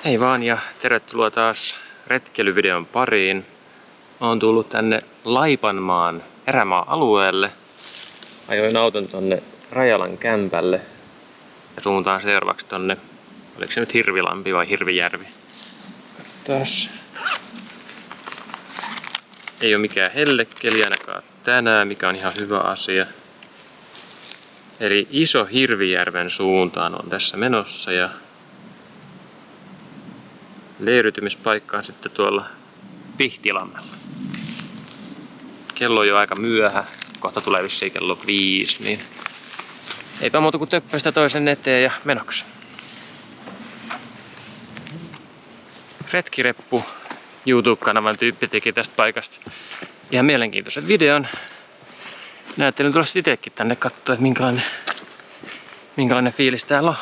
Hei vaan ja tervetuloa taas retkeilyvideon pariin. Mä oon tullut tänne Laipanmaan erämaa-alueelle. Ajoin auton tonne Rajalan kämpälle ja suuntaan seuraavaksi tonne, oliko se nyt Hirvilampi vai Hirvijärvi? Taas. Ei oo mikään hellekeli ainakaan tänään, mikä on ihan hyvä asia. Eli Iso Hirvijärven suuntaan on tässä menossa ja leiriytymispaikka on sitten tuolla Pihtilammella. Kello on jo aika myöhä, kohta tulee vissiin kello 5, niin eipä muuta kuin töppöistä toisen eteen ja menoksi. Retkireppu YouTube-kanavan tyyppi teki tästä paikasta ihan mielenkiintoisen videon. Näyttelin tulla itsekin tänne katsoa, että minkälainen fiilis täällä on.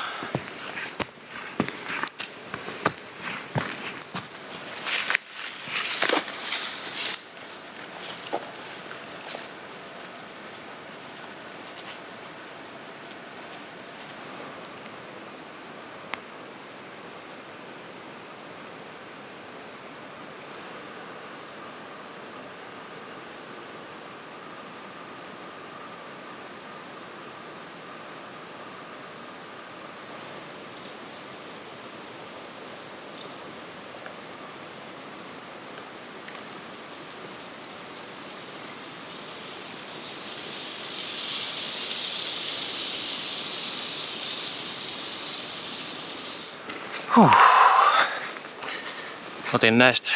Otin näistä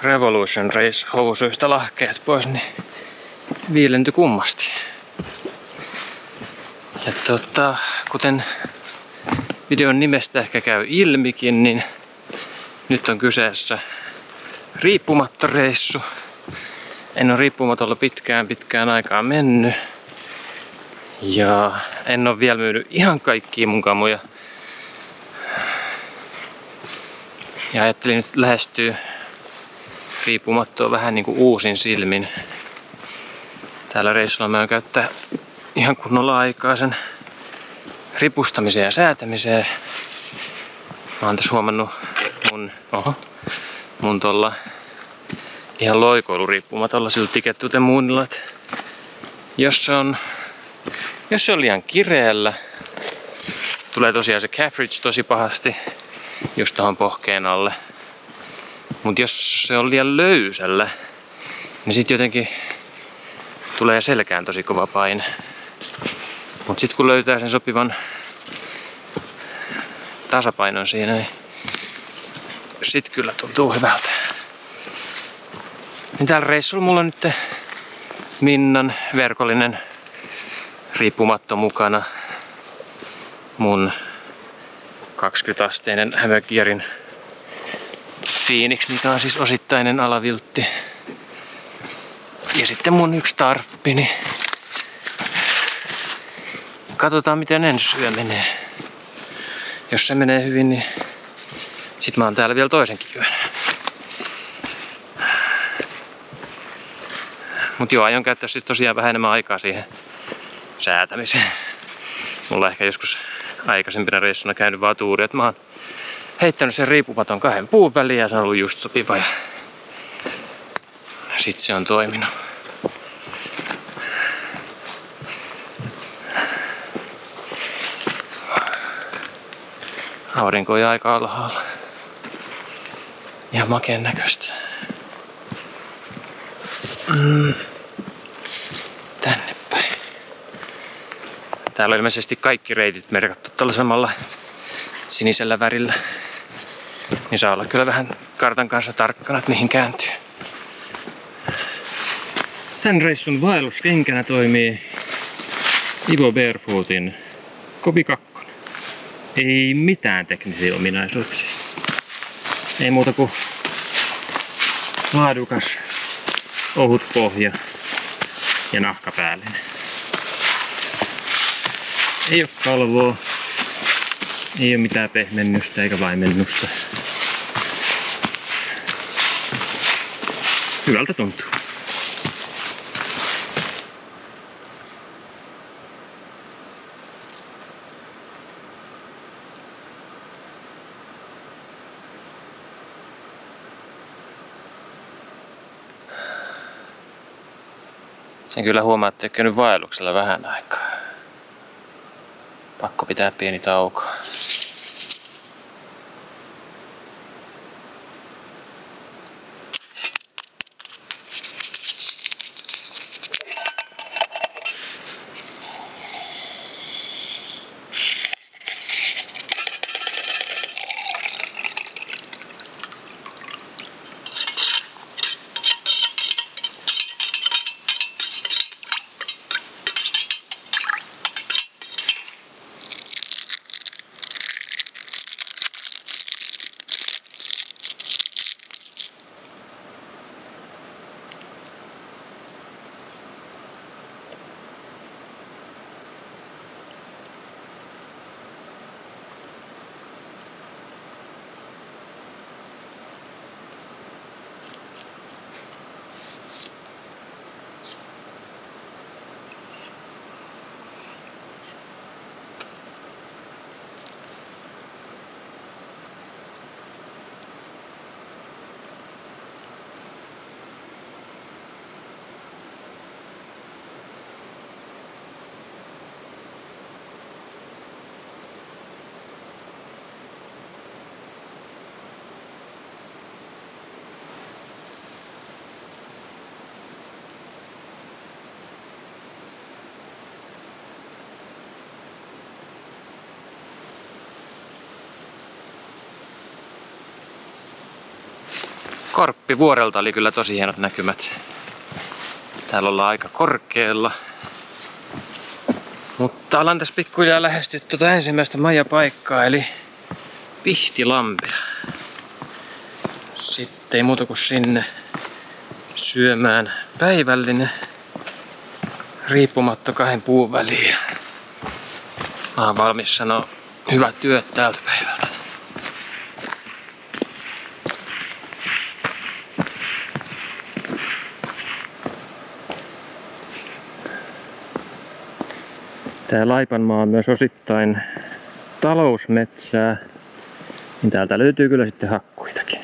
Revolution Race housuista lahkeet pois, niin viilentyi kummasti. Ja kuten videon nimestä ehkä käy ilmikin, niin nyt on kyseessä riippumattoreissu. En ole riippumatolla pitkään aikaan mennyt. Ja en ole vielä myynyt ihan kaikkia mun kamoja. Ja ajattelin nyt lähestyä riippumattoa vähän niin kuin uusin silmin. Täällä reissulla mä oon käyttää ihan kunnolla aikaa sen ripustamiseen ja säätämiseen. Mä oon tässä huomannut mun tolla ihan loikoiluriippumatolla sillä Ticket Moonilla, että jos se on liian kireällä, tulee tosiaan se cartridge tosi pahasti just tohon pohkeen alle. Mut jos se on liian löysällä, niin sit jotenkin tulee selkään tosi kova paine. Mut sit kun löytää sen sopivan tasapainon siinä, niin sit kyllä tuntuu hyvältä. Niin täällä reissulla mulla on nyt Minnan verkollinen riippumatto mukana. Mun 20-asteinen Hämökierin Phoenix, mikä on siis osittainen alaviltti. Ja sitten mun yksi tarppini. Katsotaan miten ensi yö menee. Jos se menee hyvin, niin sit mä oon täällä vielä toisenkin yön. Mut joo, aion käyttää siis tosiaan vähän enemmän aikaa siihen säätämiseen. Mulla ehkä joskus aikaisempina reissuna käynyt vaan tuuri, että mä oon heittänyt sen riippumaton 2 puun väliin ja se on ollut just sopiva ja sit se on toiminut. Aurinko on aika alhaalla. Ihan makeen näköistä. Tänne päin. Täällä on ilmeisesti kaikki reitit merkattu tällä samalla sinisellä värillä. Niin saa olla kyllä vähän kartan kanssa tarkkana, että mihin kääntyy. Tän reissun vaelluskenkänä toimii Ivo Barefootin Kobi 2. Ei mitään teknisiä ominaisuuksia. Ei muuta kuin laadukas, ohut pohja ja nahkapäällinen. Ei oo kalvoa, ei oo mitään pehmennystä eikä vaimennusta. Hyvältä tuntuu. Sen kyllä huomaa, että ei nyt vaelluksella vähän aikaa. Pakko pitää pieni tauko. Korppivuorelta oli kyllä tosi hienot näkymät. Täällä ollaan aika korkealla. Mutta alan tässä pikkuhiljaa lähestyä tuota ensimmäistä majapaikkaa, eli Pihtilampea. Sitten ei muuta kuin sinne syömään päivällinen riippumatto 2 puun väliin. Mä oon valmis sanoa hyvät työt täältä päivältä. Tää Laipanmaa on myös osittain talousmetsää, niin täältä löytyy kyllä sitten hakkuitakin.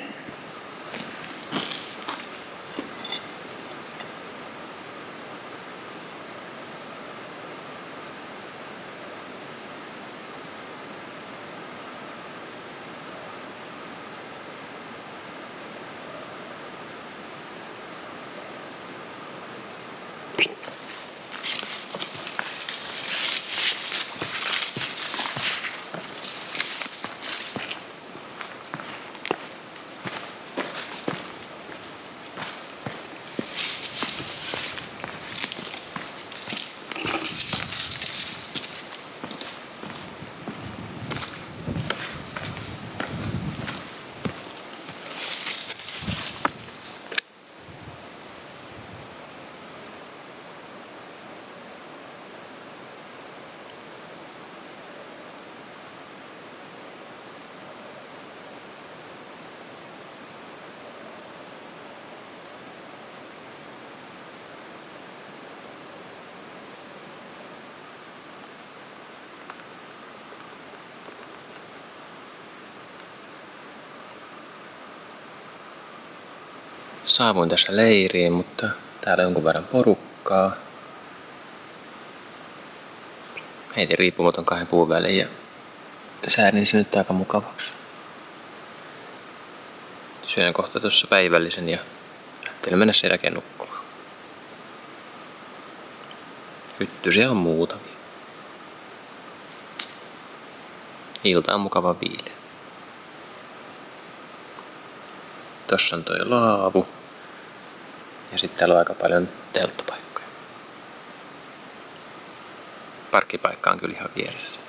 Saavuin tässä leiriin, mutta täällä on jonkun verran porukkaa. Heitin riippumaton 2 puun väliin ja säädin se nyt aika mukavaksi. Syön kohta tuossa päivällisen ja ajattelin mennä sen jälkeen nukkumaan. Hyttysiä on muutamia. Ilta on mukava viileä. Tossa on toi laavu. Ja sitten täällä on aika paljon telttapaikkoja. Parkkipaikka on kyllä ihan vieressä.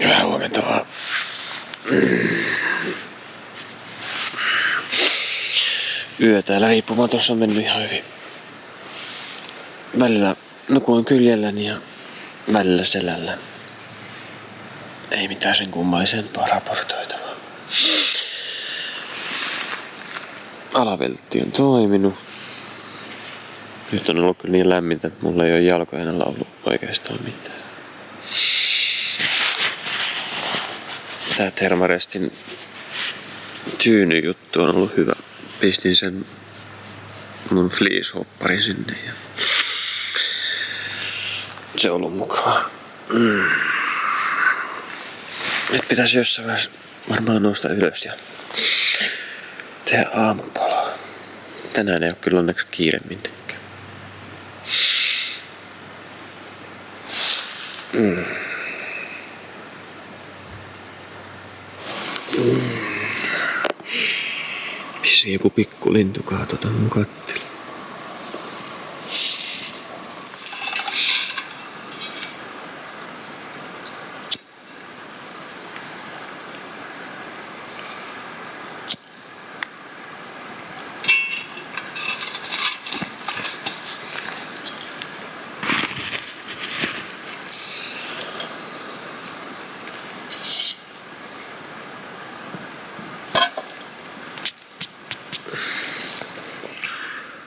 Hyvää huomenta vaan. Yö täällä riippumatossa on mennyt ihan hyvin. Välillä nukuin kyljelläni ja välillä selällä. Ei mitään sen kummallisempaa raportoitavaa. Alaveltti on toiminut. Nyt on ollut kyllä niin lämmintä, että mulla ei ole jalkojen alla ollut oikeastaan mitään. Tää Thermarestin tyynyjuttu on ollut hyvä. Pistin sen mun fleece-hopparin sinne ja se on ollut mukavaa. Nyt pitäisi jossain vaiheessa varmaan nousta ylös ja tehdä aamupalaa. Tänään ei ole kyllä onneksi kiire minnekään. Missä joku pikku lintu kaatota mun katteli.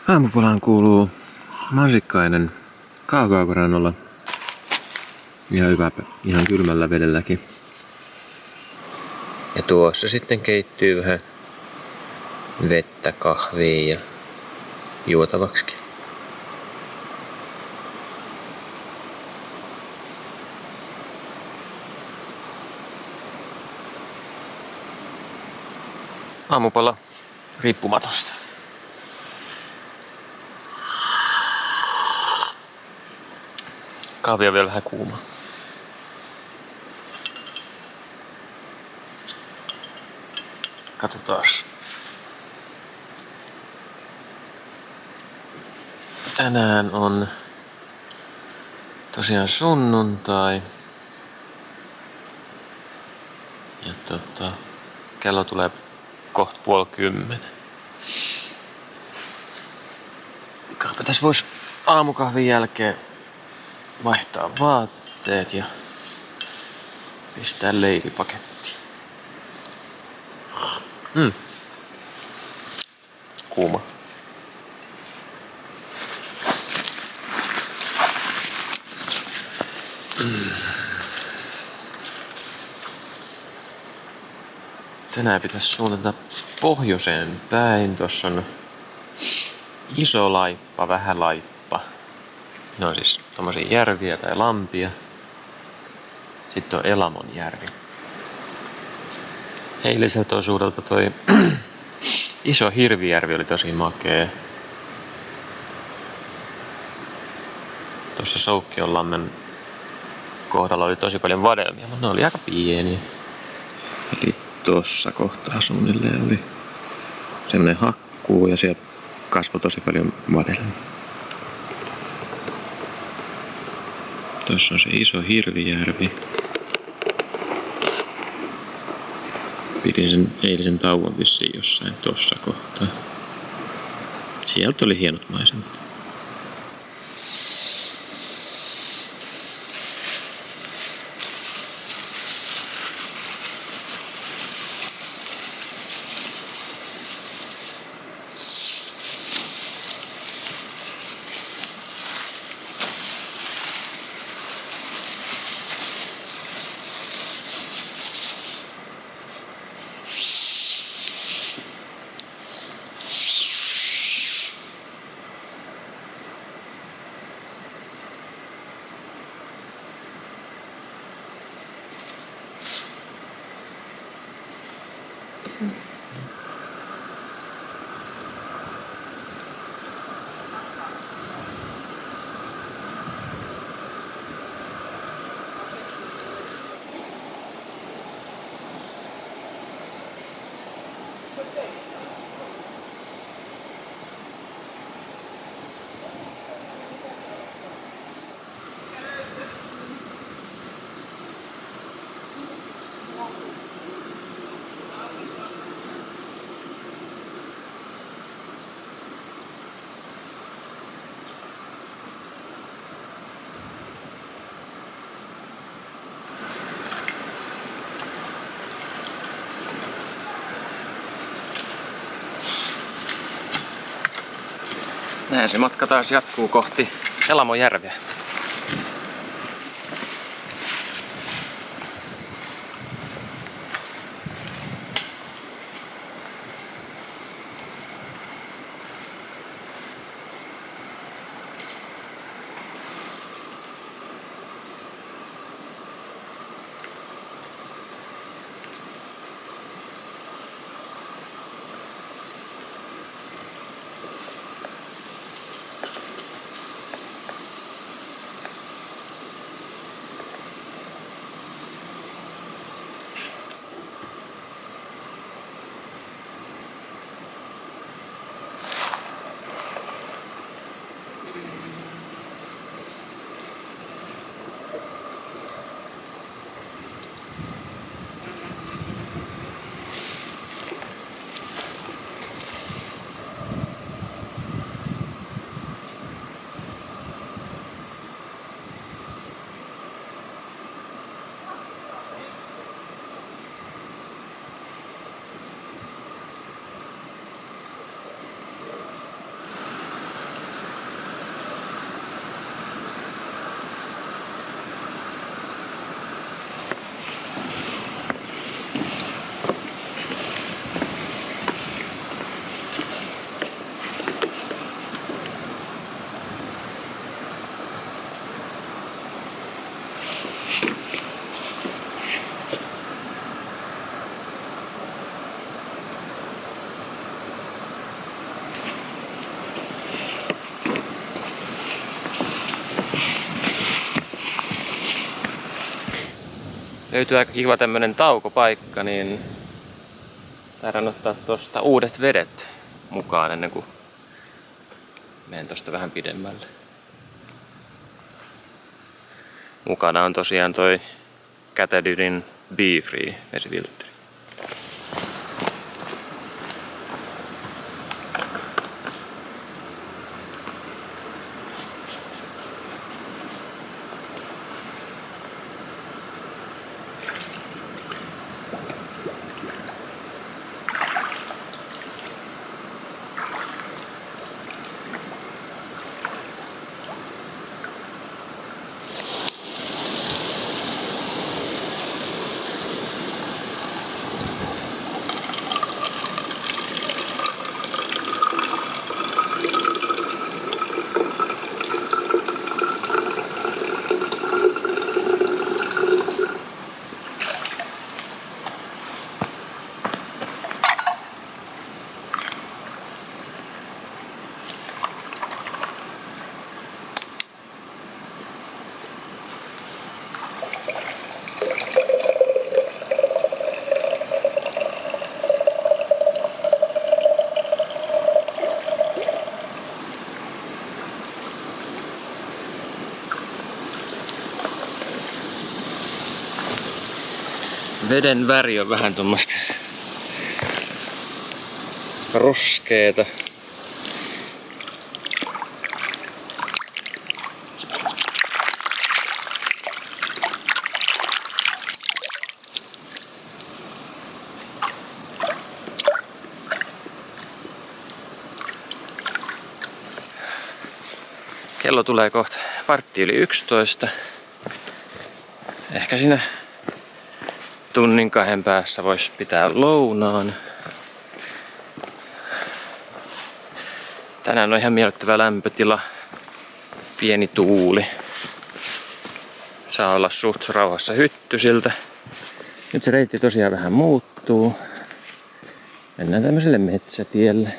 Aamupalaan kuuluu mansikkainen kaakaogranola ja hyväpä ihan kylmällä vedelläkin. Ja tuossa sitten keittyy vähän vettä, kahvia ja juotavaksikin. Aamupala riippumatosta. Kahvi on vielä vähän kuuma. Katsotaas. Tänään on tosiaan sunnuntai. Ja kello tulee kohta 9:30. Kahpa tässä vois aamukahvin jälkeen vaihtaa vaatteet ja pistää leivipakettiin. Kuuma. Tänään pitäisi suunnata pohjoiseen päin. Tuossa on iso laippa, vähän laippa. Ne on siis tommosia järviä tai lampia. Sitten on Elamon järvi. Eiliseltä osuudelta toi iso Hirvijärvi oli tosi makee. Tuossa Soukkionlammen kohdalla oli tosi paljon vadelmia, mutta ne oli aika pieniä. Eli tuossa kohtaa suunnilleen oli semmonen hakkuu ja siellä kasvoi tosi paljon vadelmia. Tuossa on se iso Hirvijärvi. Pidin sen eilisen tauon vissiin jossain tossa kohtaa. Sieltä oli hienot maisemat. Näin se matka taas jatkuu kohti Elamojärveä. Löytyy aika kiva tämmönen taukopaikka, niin taidan ottaa tosta uudet vedet mukaan ennen kuin menen tosta vähän pidemmälle. Mukana on tosiaan toi Catadydin Be Free vesifiltteri. Veden väri on vähän tuommoista ruskeeta. Kello tulee kohta 11:15. Ehkä siinä tunnin kahden päässä voisi pitää lounaan. Tänään on ihan miellyttävä lämpötila. Pieni tuuli. Saa olla suht rauhassa hyttysiltä. Nyt se reitti tosiaan vähän muuttuu. Mennään tämmöiselle metsätielle.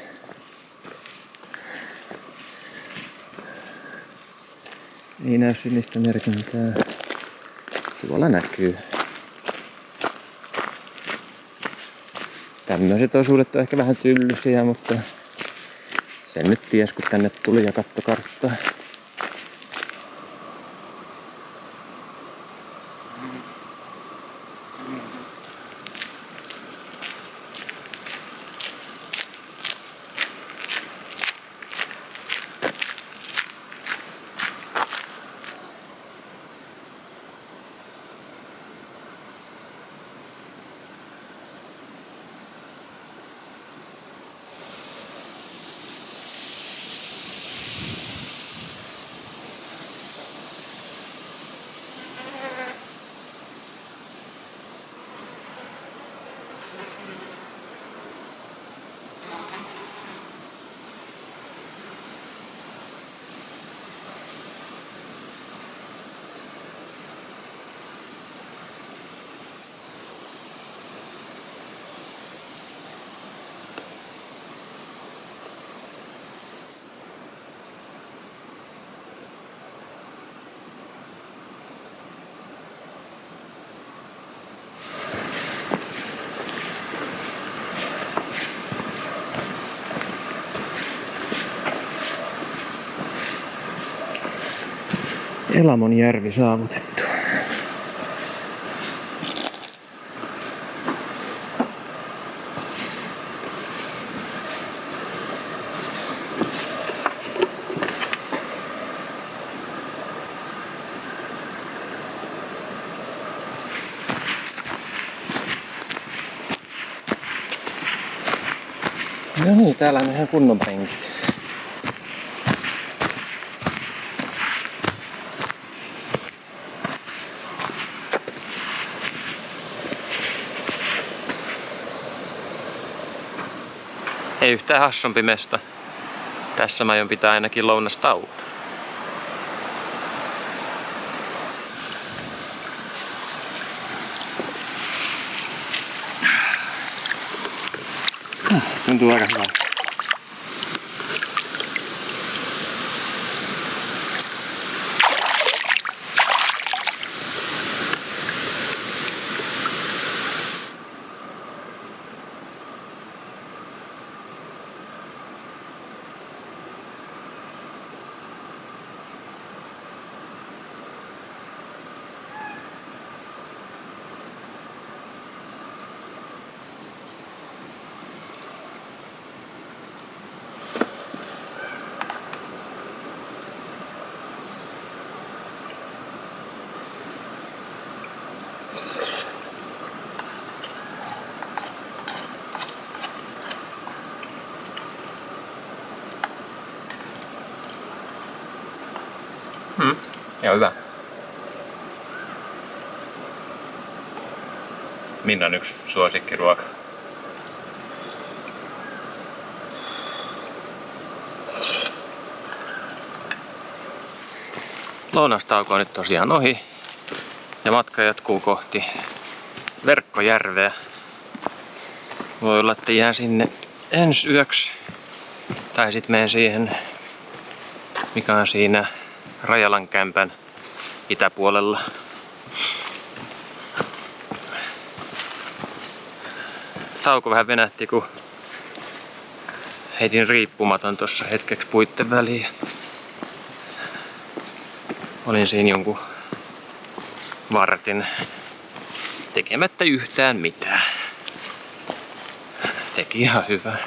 Ei näy sinistä merkintää. Tuolla näkyy. Tämmöiset osuudet on ehkä vähän tyllysiä, mutta sen nyt ties kun tänne tuli ja katto karttaa. Elamonjärvi saavutettu. No niin, täällä on ihan kunnon penkit. Ei yhtään hassumpi mesta. Tässä mä aion pitää ainakin lounastauon. Tuntuu aika hyvältä. Ihan hyvä. Minnan yksi suosikkiruoka. Lounastauko on nyt tosiaan ohi ja matka jatkuu kohti Verkkojärveä. Voi olla, että jään sinne ensi yöksi tai sit menen siihen, mikä on siinä Rajalan kämpän itäpuolella. Tauko vähän venähti, kun heitin riippumaton tuossa hetkeksi puitten väliin. Olin siinä jonkun vartin tekemättä yhtään mitään. Teki ihan hyvää.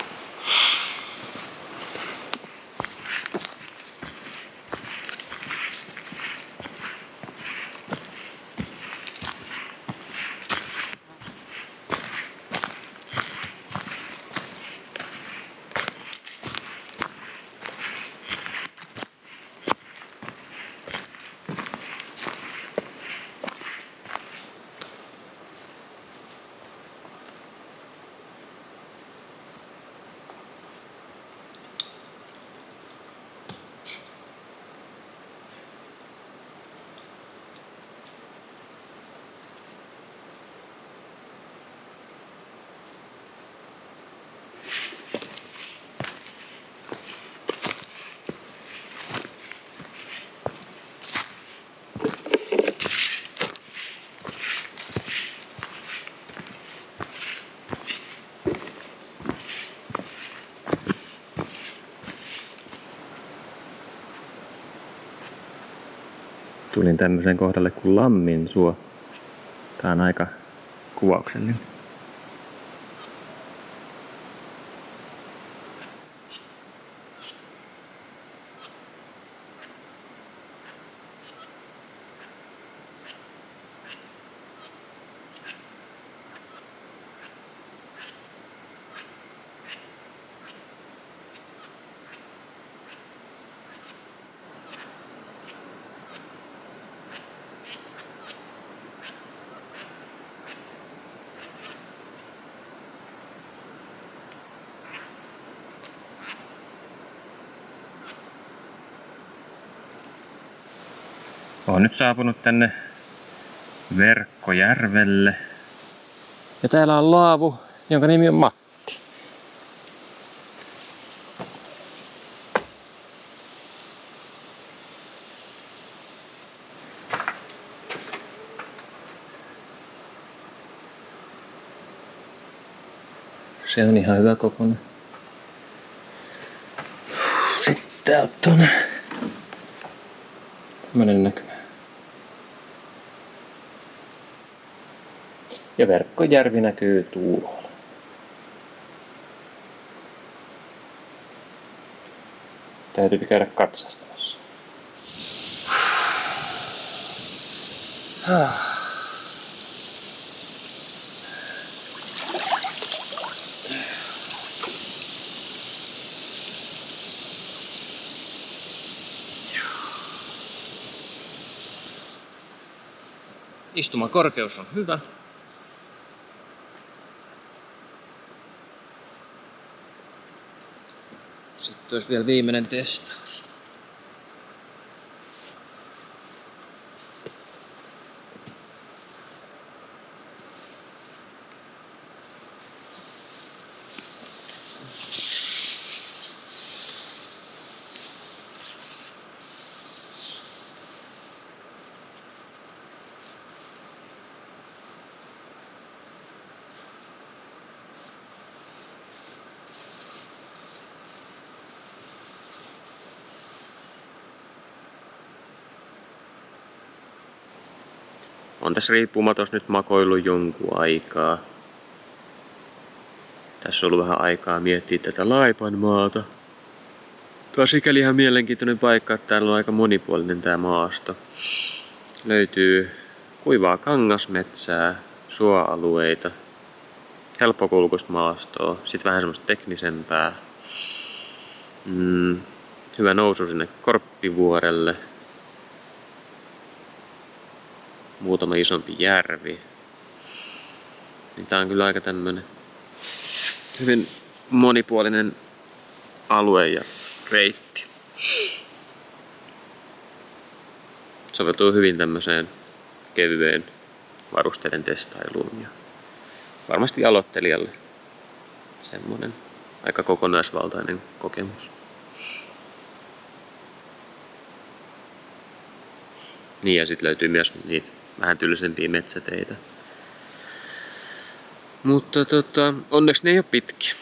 Tulin tämmöiseen kohdalle kuin Lamminsuo. Tää on aika kuvauksellinen. Olen nyt saapunut tänne Verkkojärvelle. Ja täällä on laavu, jonka nimi on Matti. Se on ihan hyvä kokoinen. Sitten täältä on tämmönen näkymä. Ja Verkkojärvi näkyy tuulolla. Täytyy käydä katsastamassa. Istumakorkeus on hyvä. Sitten olisi vielä viimeinen testaus. On tässä riippumatos nyt makoillut jonkun aikaa. Tässä on ollut vähän aikaa miettiä tätä Laipanmaata. Tää on sikäli ihan mielenkiintoinen paikka, että täällä on aika monipuolinen tää maasto. Löytyy kuivaa kangasmetsää, suoalueita, helppokulkuista maastoa, sit vähän semmoista teknisempää. Hyvä nousu sinne Korppivuorelle. Muutama isompi järvi. Niin tää on kyllä aika tämmönen hyvin monipuolinen alue ja reitti. Soveltuu hyvin tämmöiseen kevyeen varusteiden testailuun ja varmasti aloittelijalle semmonen aika kokonaisvaltainen kokemus. Niin ja sit löytyy myös niitä vähän tylsempiä metsäteitä. Mutta onneksi ne ei oo pitkiä.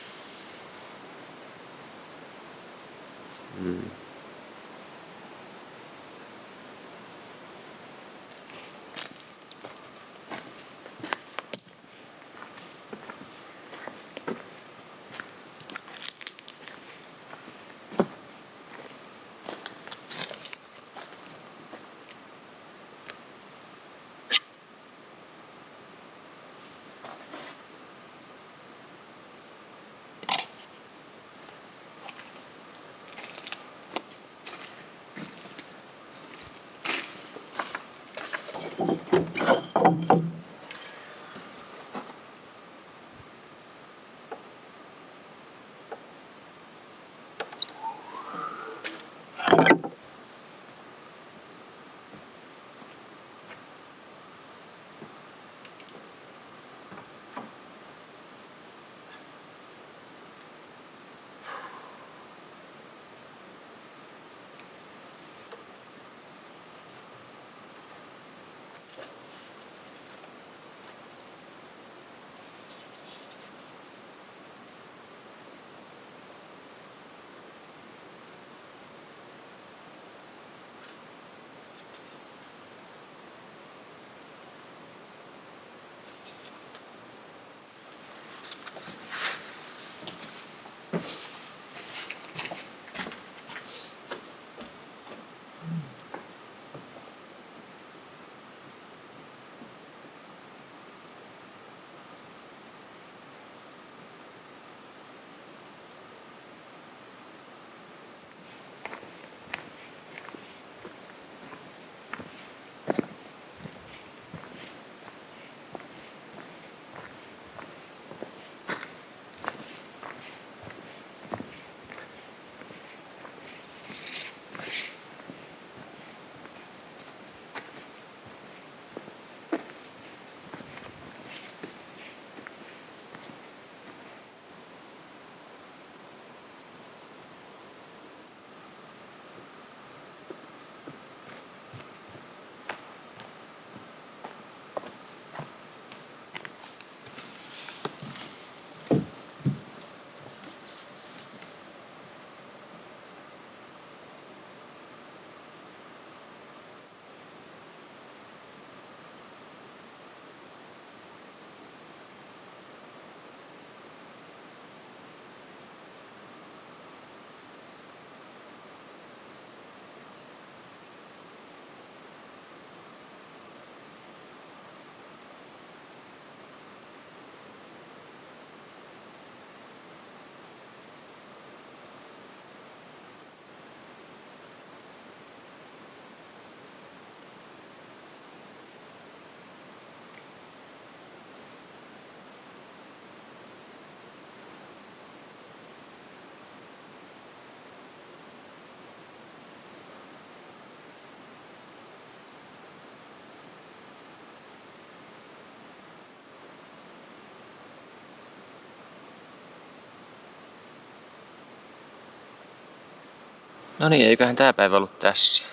No niin, eiköhän tää päivä ollut tässä.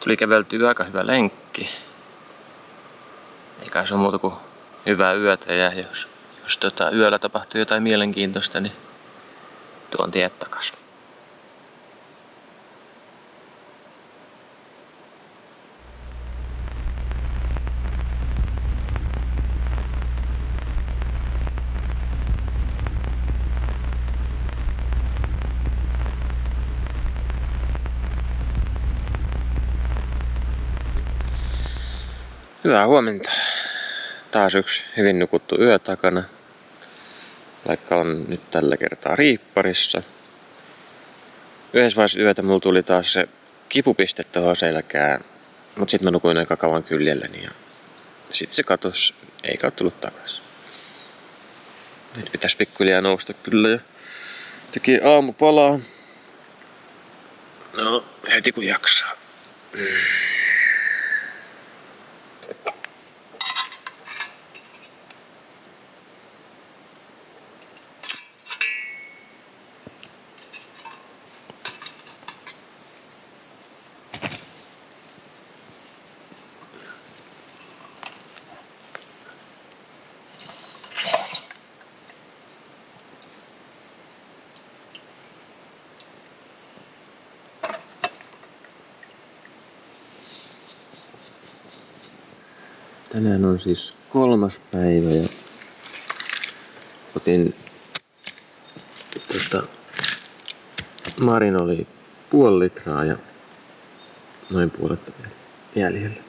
Tuli käveltyä aika hyvä lenkki. Eikä se ole muuta kuin hyvää yötä ja jos yöllä tapahtuu jotain mielenkiintoista, niin tuon tiet takas. Hyvää huomenta. Taas yksi hyvin nukuttu yö takana. Vaikka on nyt tällä kertaa riipparissa. Yhdessä vaiheessa yötä mulla tuli taas se kipupiste tuohon selkään. Mut sit mä nukuin aika kauan kyljelläni ja sit se katos, eikä oo tullut takas. Nyt pitäis pikkuhiljaa nousta kyllä ja teki aamupalaa. No, heti kun jaksaa. Tänään on siis 3. päivä ja otin Marin oli 0,5 litraa ja noin puolet on jäljellä.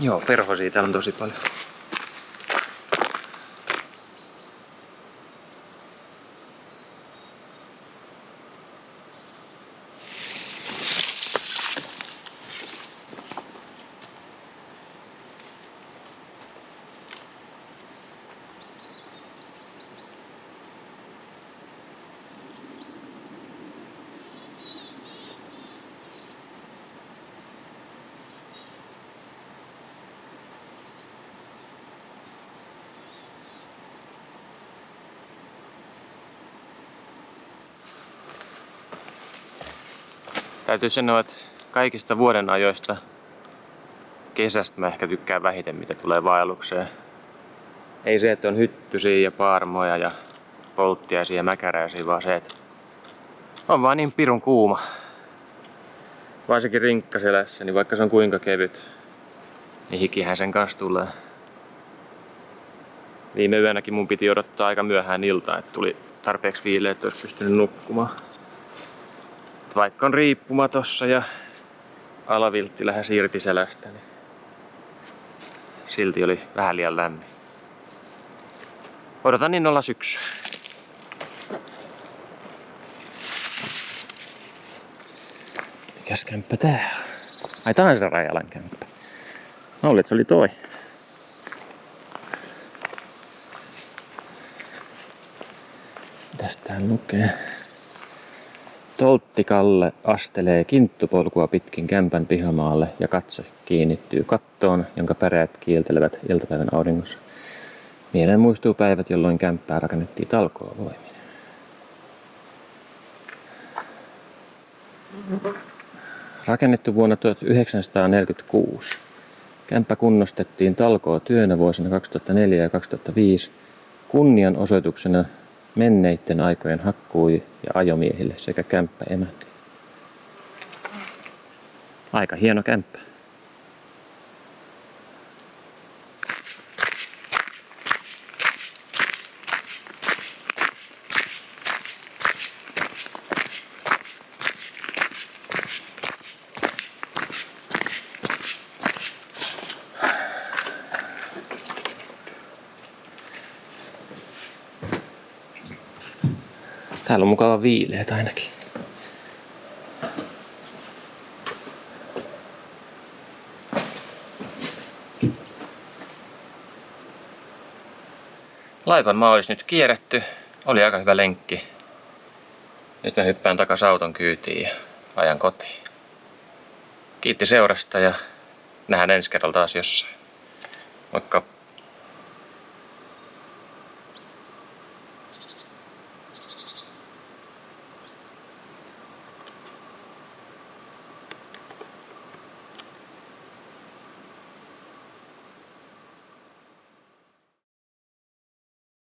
Joo, perhosia täällä on tosi paljon. Täytyy sanoa, että kaikista vuoden ajoista kesästä mä ehkä tykkään vähiten, mitä tulee vaellukseen. Ei se, että on hyttysiä ja paarmoja ja polttiaisia ja mäkäräisiä, vaan se, että on vaan niin pirun kuuma. Varsinkin rinkkaselässä, niin vaikka se on kuinka kevyt, niin hikihän sen kanssa tulee. Viime yönäkin mun piti odottaa aika myöhään iltaan, että tuli tarpeeksi viileä, että olisi pystynyt nukkumaan. Vaikka on riippuma tossa ja alaviltti lähes irti selästä, niin silti oli vähän liian lämmin. Odotan innolla syksyä. Mikäs kämppä tää on? Ai tää on se Rajalan kämppä. Mä luulin, että se oli toi. Mitäs täällä lukee? Toltti Kalle astelee kinttupolkua pitkin kämpän pihamaalle ja katse kiinnittyy kattoon, jonka päreet kiiltelevät iltapäivän auringossa. Mieleen muistuu päivät, jolloin kämppää rakennettiin talkoovoimin. Rakennettu vuonna 1946. Kämppä kunnostettiin talkootyönä vuosina 2004 ja 2005 kunnianosoituksena menneiden aikojen hakkui- ja ajomiehille sekä kämppäemännille. Aika hieno kämppä. Täällä on mukava viileet ainakin. Laivan maa olisi nyt kierretty. Oli aika hyvä lenkki. Nyt mä hyppään takas auton kyytiin ja ajan kotiin. Kiitti seurasta ja nähdään ensi kerralla taas jossain. Moikka!